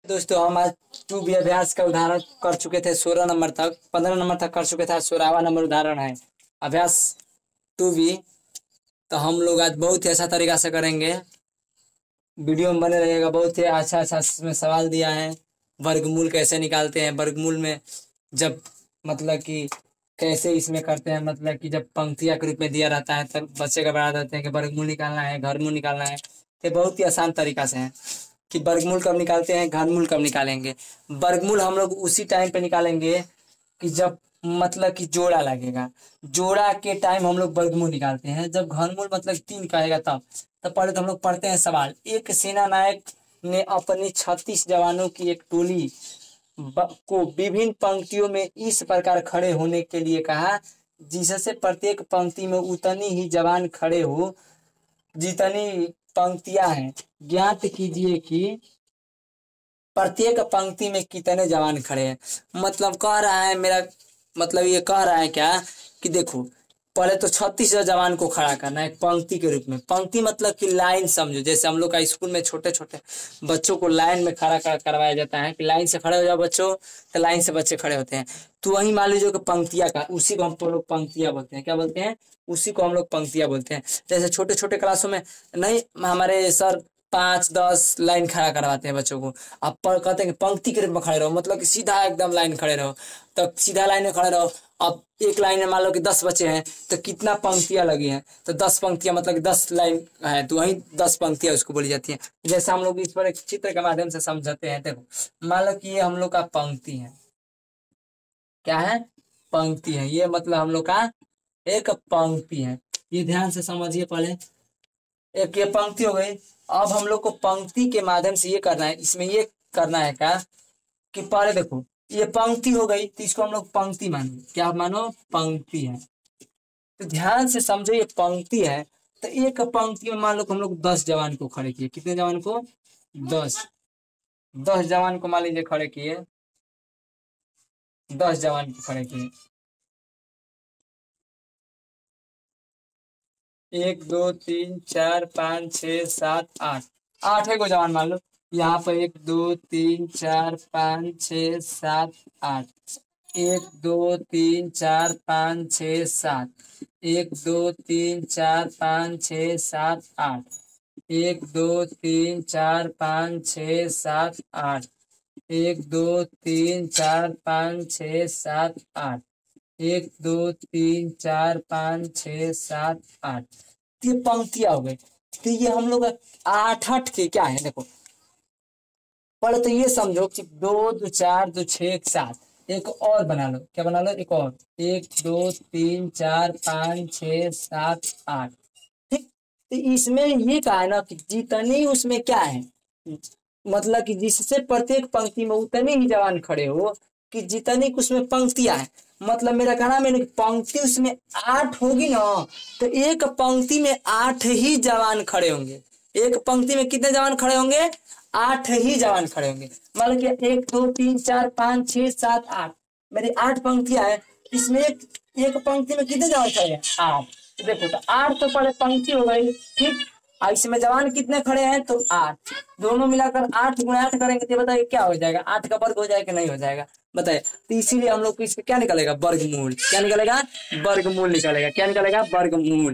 दोस्तों हम आज 2B अभ्यास का उदाहरण कर चुके थे 16 नंबर तक, 15 नंबर तक कर चुके थे। 16वां नंबर उदाहरण है अभ्यास 2B। तो हम लोग आज बहुत ही अच्छा तरीका से करेंगे। वीडियो में बने रहेगा। बहुत ही अच्छा अच्छा इसमें सवाल दिया है। वर्गमूल कैसे निकालते हैं, वर्गमूल में जब मतलब कि कैसे इसमें करते हैं, मतलब कि जब पंक्तियाँ के रूप में दिया रहता है तब बच्चे घबरा जाते हैं कि वर्गमूल निकालना है, घनमूल निकालना है। ये बहुत ही आसान तरीका से है कि वर्गमूल कब निकालते हैं, घनमूल कब निकालेंगे। वर्गमूल हम लोग उसी टाइम पे निकालेंगे कि जब मतलब कि जोड़ा लगेगा। जोड़ा के टाइम हम लोग वर्गमूल निकालते हैं। जब घनमूल मतलब 3 कहेगा तब पहले तो हम लोग पढ़ते हैं सवाल। एक सेना नायक ने अपने 36 जवानों की एक टोली को विभिन्न पंक्तियों में इस प्रकार खड़े होने के लिए कहा, जिससे प्रत्येक पंक्ति में उतनी ही जवान खड़े हो जितनी पंक्तियां हैं। ज्ञात कीजिए कि प्रत्येक पंक्ति में कितने जवान खड़े हैं। मतलब कह रहा है मेरा मतलब ये कह रहा है क्या कि देखो पहले तो 36 जवान को खड़ा करना है एक पंक्ति के रूप में। पंक्ति मतलब कि लाइन समझो, जैसे हम लोग का स्कूल में छोटे छोटे बच्चों को लाइन में खड़ा करवाया जाता है कि लाइन से खड़े हो जाओ बच्चों, तो लाइन से बच्चे खड़े होते हैं। तो वही मान लीजिए कि पंक्तियां का, उसी को हम लोग पंक्तियां बोलते हैं। क्या बोलते हैं? उसी को हम लोग पंक्तियां बोलते हैं। जैसे छोटे छोटे क्लासों में नहीं हमारे सर 5-10 लाइन खड़ा करवाते हैं बच्चों को। आप कहते हैं कि पंक्ति के रूप में खड़े रहो, मतलब कि सीधा एकदम लाइन खड़े रहो। तो सीधा लाइन में खड़े रहो। अब एक लाइन में मान लो कि 10 बच्चे हैं तो कितना पंक्तियां लगी हैं, तो 10 पंक्तियां मतलब कि 10 लाइन है, तो वही 10 पंक्तियां उसको बोली जाती हैं। जैसे हम लोग इस पर एक चित्र के माध्यम से समझाते हैं। देखो मान लो कि ये हम लोग का पंक्ति है। क्या है? पंक्ति है। ये मतलब हम लोग का एक पंक्ति है। ये ध्यान से समझिए। पहले एक ये पंक्ति हो गई। अब हम लोग को पंक्ति के माध्यम से ये करना है, इसमें ये करना है क्या कि पहले देखो ये पंक्ति हो गई तो इसको हम लोग पंक्ति मानो। क्या मानो? पंक्ति है। तो ध्यान से समझो ये पंक्ति है। तो एक पंक्ति में मान लो हम लोग 10 जवान को खड़े किए। कितने जवान को? 10 जवान को मान लीजिए खड़े किए। 10 जवान को खड़े किए। 1 2 3 4 5 6 7 8 8 है को जवान मान लो। यहाँ पर 1 2 3 4 5 6 7 8 1 2 3 4 5 6 7 1 2 3 4 5 6 7 8 1 2 3 4 5 6 7 8 1 2 3 4 5 6 7 8 1 2 3 4 5 6 7 8। ये पंक्तियां हो गई। तो ये हम लोग 8 के क्या है देखो। पहले तो ये समझो कि 2 2 4 2 6 7। एक और बना लो। क्या बना लो? एक और। 1 2 3 4 5 6 7 8। ठीक। तो इसमें ये कहा है ना कि जितनी उसमें क्या है, मतलब कि जिससे प्रत्येक पंक्ति में उतने ही जवान खड़े हो कि जितनी उसमें पंक्तियां हैं। मतलब मेरा कहना है कि पंक्ति उसमें 8 होगी ना, तो एक पंक्ति में 8 ही जवान खड़े होंगे। एक पंक्ति में कितने जवान खड़े होंगे? 8 ही जवान खड़े होंगे। मान लो कि 1 2 3 4 5 6 7 8 मेरी 8 पंक्तियां हैं। इसमें एक पंक्ति में कितने जवान खड़े हैं? 8। तो देखो तो 8 तो पहले पंक्ति हो गई। ठीक। और इसमें जवान कितने खड़े हैं? तो 8। दोनों मिलाकर 8 गुणा 8 करेंगे तो बताइए क्या हो जाएगा? 8 का वर्ग हो जाएगा कि नहीं हो जाएगा? बताइए। तो इसीलिए हम लोग को इसमें क्या निकलेगा? वर्गमूल। क्या निकलेगा? वर्गमूल निकलेगा। क्या निकलेगा? वर्गमूल।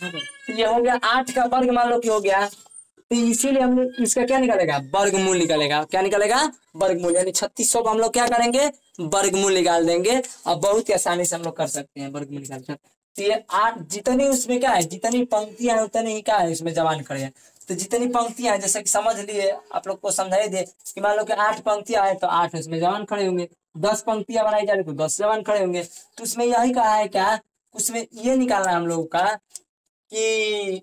तो ये हो गया 8 का वर्ग मान लो कि हो गया। तो इसीलिए हम लोग इसका क्या निकलेगा? वर्गमूल निकलेगा। क्या निकलेगा? वर्गमूल। यानी 3600 को हम लोग क्या करेंगे? वर्गमूल निकाल देंगे। और बहुत ही आसानी से हम लोग कर सकते हैं वर्गमूल निकाल। तो ये 8 जितनी उसमें क्या है, जितनी पंक्तियां हैं उतनी ही क्या है इसमें जवान खड़े हैं। तो जितनी पंक्तियां हैं जैसे कि समझ लिए आप लोग को समझाई दे कि मान लो कि 8 पंक्तियां हैं तो 8 उसमें जवान खड़े होंगे। 10 पंक्तियां बनाई जा रही तो 10 जवान खड़े होंगे। तो उसमें यही कहा है क्या, उसमें ये निकालना है हम लोगों का कि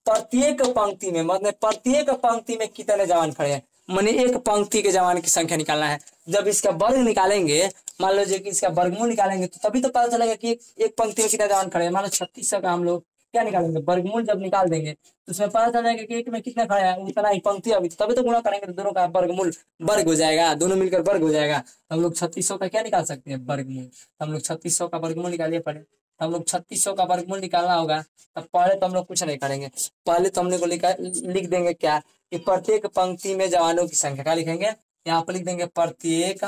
प्रत्येक पंक्ति में मतलब प्रत्येक पंक्ति में कितने जवान खड़े हैं। माने एक पंक्ति के जवान की संख्या निकालना है। जब इसका वर्ग निकालेंगे, मान लो कि इसका वर्गमूल निकालेंगे तो तभी तो पता चलेगा कि एक पंक्ति में कितने जवान खड़े हैं। मान लो 3600 का हम लोग क्या निकालेंगे? वर्गमूल जब निकाल देंगे तो उसमें पता चलेगा कि एक में कितने खड़े हैं, उतना ही पंक्ति अभी तभी तो गुणा करेंगे तो दोनों का वर्गमूल वर्ग हो जाएगा। दोनों मिलकर वर्ग हो जाएगा। हम लोग 3600 का क्या निकाल सकते हैं? वर्गमूल। हम लोग 3600 का वर्गमूल निकालिए पड़े। तो हम लोग 3600 का वर्गमूल निकालना होगा। तब पहले तो हम लोग कुछ नहीं करेंगे, पहले तो हम लोग को लिख देंगे क्या कि प्रत्येक पंक्ति में जवानों की संख्या। क्या लिखेंगे यहाँ पर, लिख देंगे प्रत्येक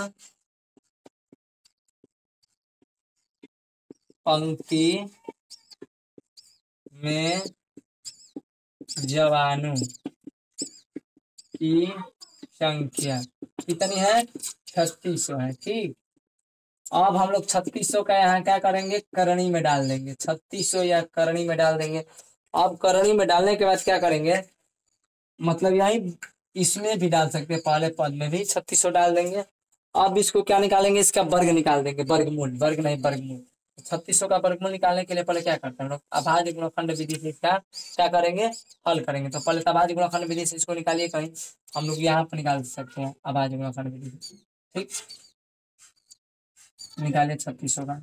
पंक्ति में जवानों की संख्या कितनी है, 3600 है। ठीक, अब हम लोग 3600 का यहाँ क्या करेंगे, करणी में डाल देंगे। 3600 या करणी में डाल देंगे। अब करणी में डालने के बाद क्या करेंगे, मतलब यही इसमें भी डाल सकते हैं, पहले पद में भी 3600 डाल देंगे। अब इसको क्या निकालेंगे, इसका वर्ग निकाल देंगे, वर्गमूल, वर्ग नहीं वर्गमूल। 3600 का वर्गमूल निकालने के लिए पहले क्या करते हैं हम लोग, अभाज्य गुणनखंड विधि से इसका क्या करेंगे, हल करेंगे। तो पहले अभाज्य गुणनखंड विधि से इसको निकालिए, कहीं हम लोग यहाँ पर निकाल सकते हैं अभाज्य गुणनखंड विधि से। ठीक, निकालिए 3600 का।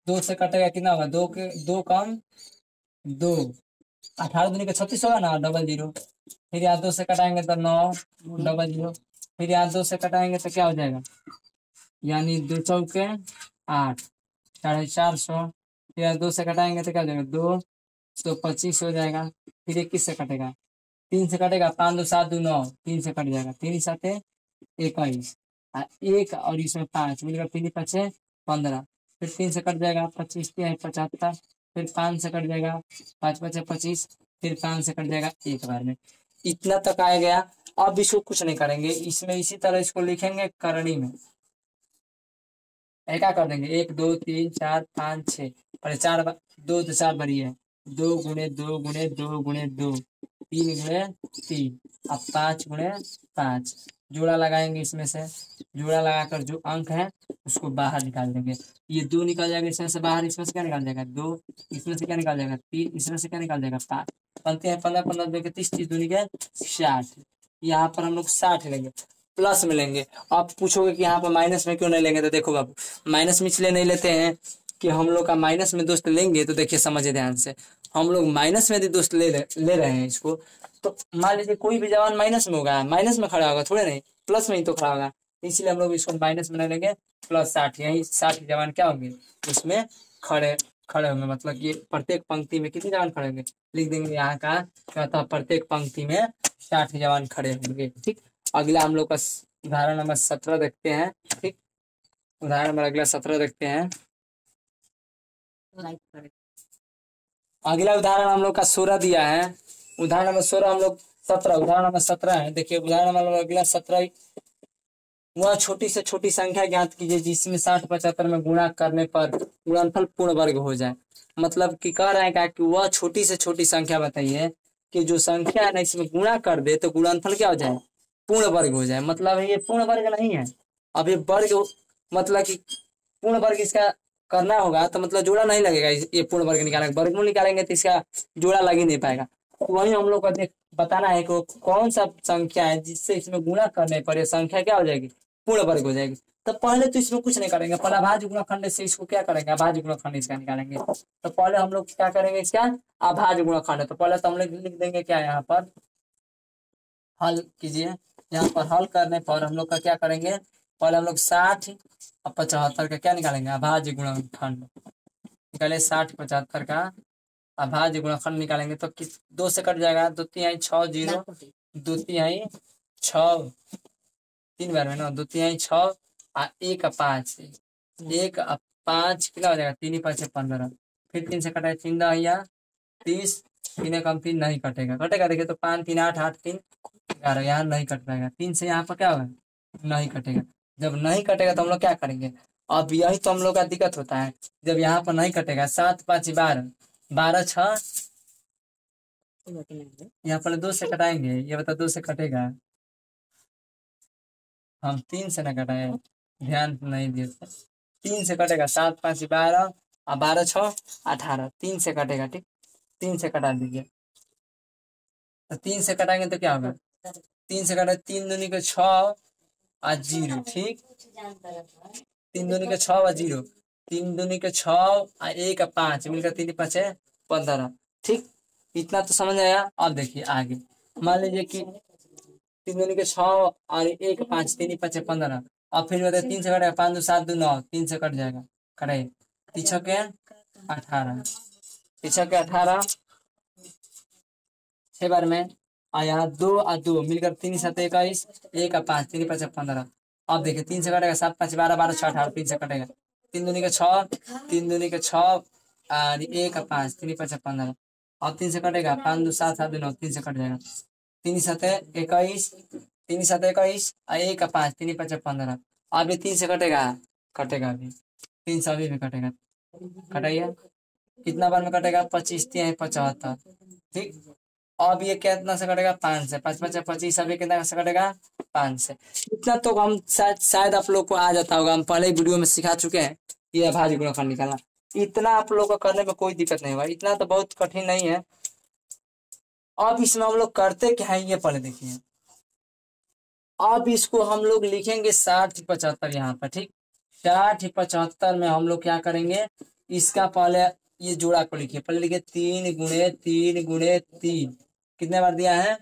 2 से कटेगा कितना होगा, 2 के 2 कम 2, 18 दूनी का 36 होगा ना, डबल जीरो। फिर यहाँ 2 से कटाएंगे तो 9, डबल जीरो। फिर यहाँ 2 से कटाएंगे तो क्या हो जाएगा, यानी 2 चौके 8, 450। फिर यहाँ 2 से कटाएंगे तो क्या हो जाएगा, 225 हो जाएगा। फिर 21 से कटेगा, 3 से कटेगा, 5 2 7 2 9, 3 से कट जाएगा, 3 7 21, 1 और इसमें 5 मिलेगा, 3 5 15। फिर 3 से कट जाएगा, 25 75। फिर 5 से कट जाएगा, 5 5 25। फिर 5 से कट जाएगा एक बार में। इतना तक आ गया। अब इसको कुछ नहीं करेंगे, इसमें इसी तरह इसको लिखेंगे करणी में। क्या कर देंगे, 1 2 3 4 5 6, और 4 2 तो 4 बड़ी है, 2 गुणे 2 गुणे 2 गुणे 2, 3 गुणे 3, अब 5 गुणे 5। जोड़ा लगाएंगे, इसमें से जोड़ा लगाकर जो अंक है उसको बाहर निकाल देंगे। ये 2 निकल जाएगा इसमें से बाहर, इसमें से क्या निकाल जाएगा 2, इसमें से क्या निकाल जाएगा 3, इसमें से क्या निकाल जाएगा 5। बनते हैं 15 15 2 के 30, 30 दूनी के 60। यहाँ पर हम लोग 60 लेंगे, प्लस में लेंगे। आप पूछोगे कि यहाँ पर माइनस में क्यों नहीं लेंगे, तो देखो बाबू, माइनस में इसलिए नहीं लेते हैं कि हम लोग का माइनस में दोस्त लेंगे तो देखिए समझे ध्यान से, हम लोग माइनस में यदि दोस्त ले रहे हैं इसको, तो मान लीजिए कोई भी जवान माइनस में होगा, माइनस में खड़ा होगा, थोड़े नहीं प्लस में ही तो खड़ा होगा। इसलिए हम लोग इसको माइनस में नहीं लेंगे, प्लस 60। यही 60 जवान क्या होंगे इसमें खड़े खड़े होंगे, मतलब कि प्रत्येक पंक्ति में कितने जवान खड़े होंगे, लिख देंगे यहाँ का कहता है प्रत्येक पंक्ति में 60 जवान खड़े होंगे। ठीक, अगला हम लोग का उदाहरण नंबर 17 देखते हैं। ठीक, उदाहरण नंबर अगला 17 देखते हैं। अगला उदाहरण हम लोग का 16 दिया है। उदाहरण नंबर 16 हम लोग 17, उदाहरण नंबर 17 है। देखिए उदाहरण नंबर अगला 17, वह छोटी से छोटी संख्या ज्ञात कीजिए जिसमें 60 75 में गुणा करने पर गुणनफल पूर्ण वर्ग हो जाए। मतलब कि कह रहे हैं क्या कि वह छोटी से छोटी संख्या बताइए कि जो संख्या है ना इसमें गुणा कर दे तो गुणनफल क्या हो जाए, पूर्ण वर्ग हो जाए। मतलब ये पूर्ण वर्ग नहीं है, अब ये वर्ग मतलब कि पूर्ण वर्ग इसका करना होगा तो मतलब जोड़ा नहीं लगेगा। ये पूर्ण वर्ग निकालेंगे, वर्गमूल निकालेंगे तो इसका जोड़ा लग ही नहीं पाएगा। वही हम लोग को बताना है कि कौन सा संख्या है जिससे इसमें गुणा करने पर ये संख्या क्या हो जाएगी, पूर्ण वर्ग हो जाएगी। तो पहले तो इसमें कुछ नहीं करेंगे, पहले अभाज्य गुणनखंड से इसको क्या करेंगे, अभाज्य गुणनखंड इसका निकालेंगे। तो पहले हम लोग क्या करेंगे, इसका अभाज्य गुणनखंड। तो पहले तो हम लोग लिख देंगे क्या, यहाँ पर हल कीजिए। यहाँ पर हल करने पर हम लोग का क्या करेंगे, पहले हम लोग 60 और 75 का क्या निकालेंगे, अभाज्य गुणनखंड निकाले। 60 75 का अभाज्य गुणनखंड निकालेंगे तो 2 से कट जाएगा, 2 3 6 0, 2 3 6, 3 बार में ना, 2 3 6 और 1 5, 1 5 कितना हो जाएगा, 3 5 15। फिर 3 से कटा 3 10 30, 3 कम 3 नहीं कटेगा, कटेगा देखिए तो 5 3 8 8 3 11, यहाँ नहीं कट पाएगा। 3 से यहाँ पर क्या होगा, नहीं कटेगा। जब नहीं कटेगा तो हम लोग क्या करेंगे, अब यही तो हम लोग का दिक्कत होता है, जब यहाँ पर नहीं कटेगा। 7 5 12, 12 6, यहाँ पर 2 से कटाएंगे, ये बता 2 से कटेगा, हम 3 से न कटाए, ध्यान नहीं दिए। 3 से कटेगा, 7 5 12 और 12 6 18, 3 से कटेगा। ठीक, 3 से कटा दीजिए। तो 3 से कटाएंगे तो क्या होगा, 3 से कटा 3 दूनी के 6 और 0। ठीक, 3 दूनी के 6 और 0, 3 दूनी के 6 और 1 5 मिलकर 3 5 15। ठीक, इतना तो समझ आया। अब देखिए आगे, मान लीजिए कि 3 दूनी के 6 और 1 5, 3 5 15, और फिर बताए 3 से कटेगा, 5 2 7 2 9, 3 से कट जाएगा। कटे 18, 18 6 बार में आया 2 और 2 मिलकर 3 7 21, 1 और 5 3 5 15। अब देखिए 3 से कटेगा 7 5 12 12 6 18, 3 से कटेगा 3 दूनी के 6, 3 दूनी के 6 और 1 और 5 3 5 15। अब 3 से कटेगा 5 2 7 7 2 9, 3 से कट जाएगा 3 7 21, 3 7 21 और 1 और 5 3 5 15। अब ये 3 से कटेगा, कटेगा अभी 3 से अभी भी कटेगा, कटाइए कितना बार में कटेगा 25 3 75। ठीक, अब ये कितना से कटेगा 5 से, 5 5 25, अभी कितना से कटेगा 5 से। इतना तो हम शायद आप लोग को आ जाता होगा, हम पहले ही वीडियो में सिखा चुके हैं ये अभाज्य गुणनफल निकालना। इतना आप लोग को करने में कोई दिक्कत नहीं होगा, इतना तो बहुत कठिन नहीं है। अब इसमें हम लोग करते क्या है ये पहले देखिए। अब इसको हम लोग लिखेंगे 60 75 यहाँ पर। ठीक, 60 75 में हम लोग क्या करेंगे, इसका पहले ये जोड़ा को लिखिए। पहले लिखिए 3 गुणे 3 गुणे 3, कितने बार दिया है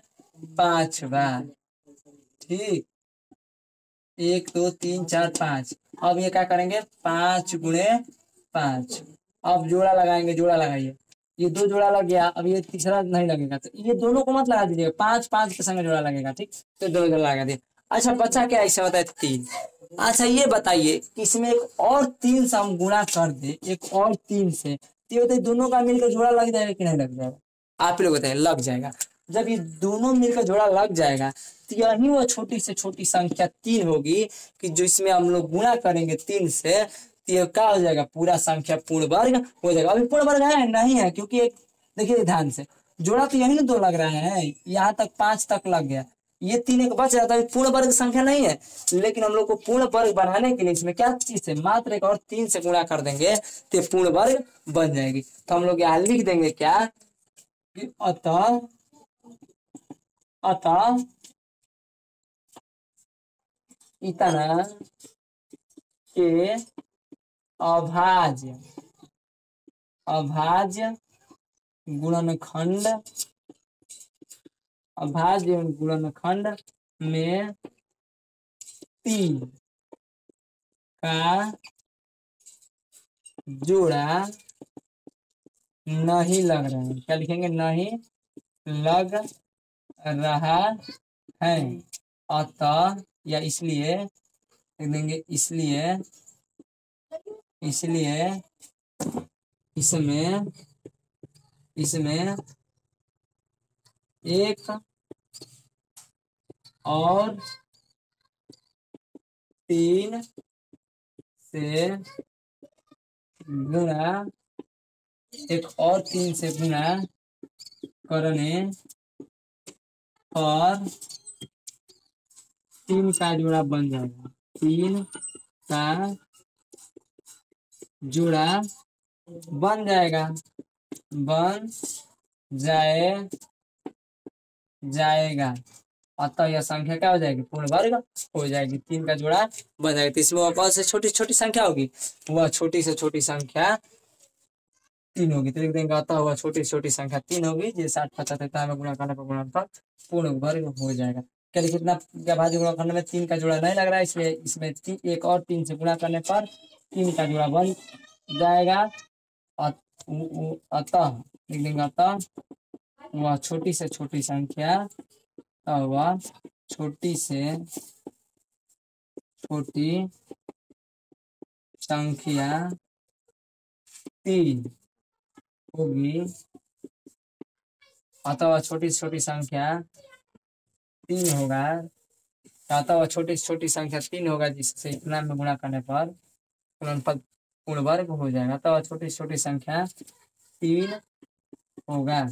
5 बार। ठीक, 1 2 3 4 5। अब ये क्या करेंगे 5 गुणे 5। अब जोड़ा लगाएंगे, जोड़ा लगाइए, ये 2 जोड़ा लग गया। अब ये तीसरा नहीं लगेगा तो ये दोनों को मत लगा दीजिएगा, 5 5 के संग जोड़ा लगेगा। ठीक, तो 2 जोड़ा लगा दिए। अच्छा बच्चा क्या ऐसा बताए 3। अच्छा ये बताइए इसमें एक और 3 से हम गुणा कर दे, एक और 3 से, तो ये दोनों का मिलकर जोड़ा लग जाएगा कि नहीं लग जाएगा? आप लोग बताइए, लग जाएगा। जब ये दोनों मिलकर जोड़ा लग जाएगा तो यही वो छोटी से छोटी संख्या 3 होगी कि जो इसमें हम लोग गुणा करेंगे 3 से, तो ये क्या हो जाएगा पूरा संख्या पूर्ण वर्ग हो जाएगा। अभी पूर्ण वर्ग है नहीं है, क्योंकि एक देखिए ध्यान से जोड़ा तो यही 2 लग रहे हैं, यहाँ तक 5 तक लग गया, ये 3 एक बच जाता है, पूर्ण वर्ग संख्या नहीं है। लेकिन हम लोग को पूर्ण वर्ग बनाने के लिए इसमें क्या चीज है, मात्र एक और 3 से गुणा कर देंगे तो पूर्ण वर्ग बन जाएगी। तो हम लोग यहाँ लिख देंगे क्या कि अतः इतना के अभाज्य गुणनखंड में 3 का जोड़ा नहीं लग रहा है। क्या लिखेंगे, नहीं लग रहा है, अतः या इसलिए लिख देंगे, इसलिए इसमें एक और 3 से गुणा करने पर 3 का जोड़ा बन जाएगा। 3 का जोड़ा बन जाएगा। अतः यह संख्या क्या हो जाएगी, पूर्ण वर्ग हो जाएगी। 3 का जोड़ा बन जाएगा। तो इसमें बहुत से छोटी छोटी संख्या होगी, वह छोटी से छोटी संख्या 3 होगी। तो लिख देंगे अतः वह छोटी से छोटी संख्या 3 होगी, जो 60 75 में गुणा करने पर गुणनफल पूर्ण वर्ग हो जाएगा। क्या कितना क्या भाज्य गुणनखंड में 3 का जोड़ा नहीं लग रहा है, इसलिए इसमें एक और 3 से गुणा करने पर 3 का जोड़ा बन जाएगा। अतः लिख देंगे अतः वह छोटी से छोटी संख्या 3 होगी। अतः छोटी से छोटी संख्या 3 होगा, अतः छोटी से छोटी संख्या 3 होगा, जिससे इतना में गुणा करने पर गुणनफल पूर्ण वर्ग हो जाएगा। तो छोटी से छोटी संख्या 3 होगा।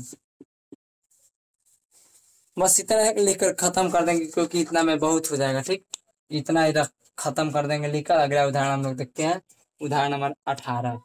बस इतना लिखकर खत्म कर देंगे, क्योंकि इतना में बहुत हो जाएगा। ठीक, इतना इधर खत्म कर देंगे लिखकर। अगला उदाहरण हम लोग देखते हैं, उदाहरण नंबर 18।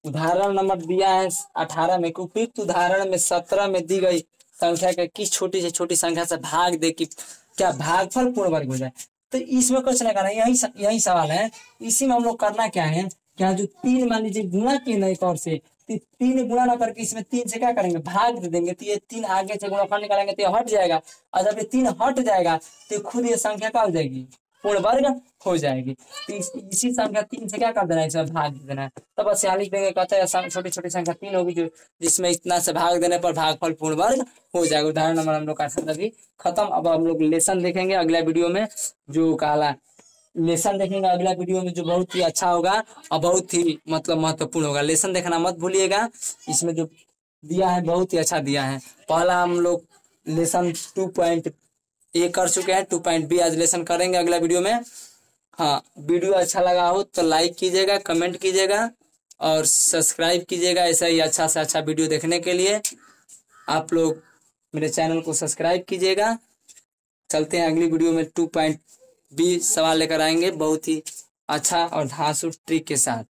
उदाहरण नंबर दिया है 18 में, उपयुक्त उदाहरण में 17 में दी गई संख्या के किस छोटी से छोटी संख्या से भाग दे कि क्या भागफल पूर्ण वर्ग हो जाए। तो इसमें कुछ नहीं करना, यही सवाल है। इसी में हम लोग करना क्या है, क्या जो 3 मान लीजिए गुणा किए ना एक और से, 3 गुणा ना करके इसमें 3 से क्या करेंगे, भाग दे देंगे। तो ये 3 आगे से गुणनफल निकालेंगे तो ये हट जाएगा, और जब ये 3 हट जाएगा तो खुद ये संख्या क्या हो जाएगी, पूर्ण वर्ग हो जाएगी। तो इसी संख्या 3 से क्या कर देना है, इसमें भाग देना है। तब बस यहाँ लिख देंगे, कहते हैं छोटी छोटी संख्या 3 होगी जो जिसमें इतना से भाग देने पर भागफल पूर्ण वर्ग हो जाएगा। उदाहरण नंबर हम लोग का अभी खत्म। अब हम लोग लेसन देखेंगे अगला वीडियो में, जो काला लेसन देखेंगे अगला वीडियो में, जो बहुत ही अच्छा होगा और बहुत ही मतलब महत्वपूर्ण होगा। लेसन देखना मत भूलिएगा, इसमें जो दिया है बहुत ही अच्छा दिया है। पहला हम लोग लेसन 2.A कर चुके हैं, 2.B आज लेसन करेंगे अगला वीडियो में। हाँ, वीडियो अच्छा लगा हो तो लाइक कीजिएगा, कमेंट कीजिएगा और सब्सक्राइब कीजिएगा। ऐसा ही अच्छा से अच्छा वीडियो देखने के लिए आप लोग मेरे चैनल को सब्सक्राइब कीजिएगा। चलते हैं अगली वीडियो में 2.B सवाल लेकर आएंगे बहुत ही अच्छा और धांसू ट्रिक के साथ।